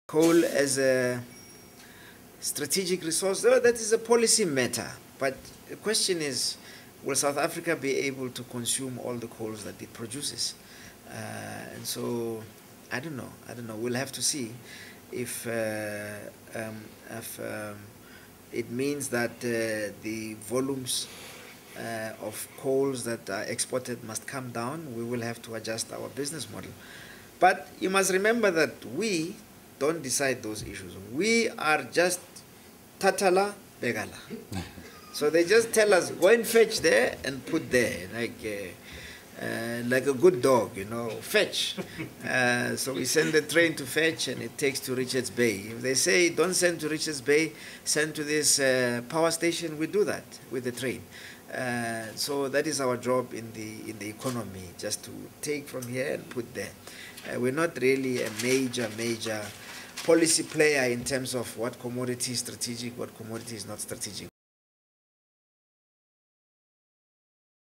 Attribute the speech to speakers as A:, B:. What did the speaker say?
A: Coal as a strategic resource, that is a policy matter. But the question is, will South Africa be able to consume all the coals that it produces? And so, I don't know. We'll have to see if it means that the volumes of coals that are exported must come down. We will have to adjust our business model. But you must remember that we don't decide those issues. We are just tatala begala. So they just tell us, go and fetch there and put there, like a good dog, fetch. So we send the train to fetch, and it takes to Richards Bay. If they say, don't send to Richards Bay, send to this power station, we do that with the train. So that is our job in the economy, just to take from here and put there. We're not really a major policy player in terms of what commodity is strategic, what commodity is not strategic.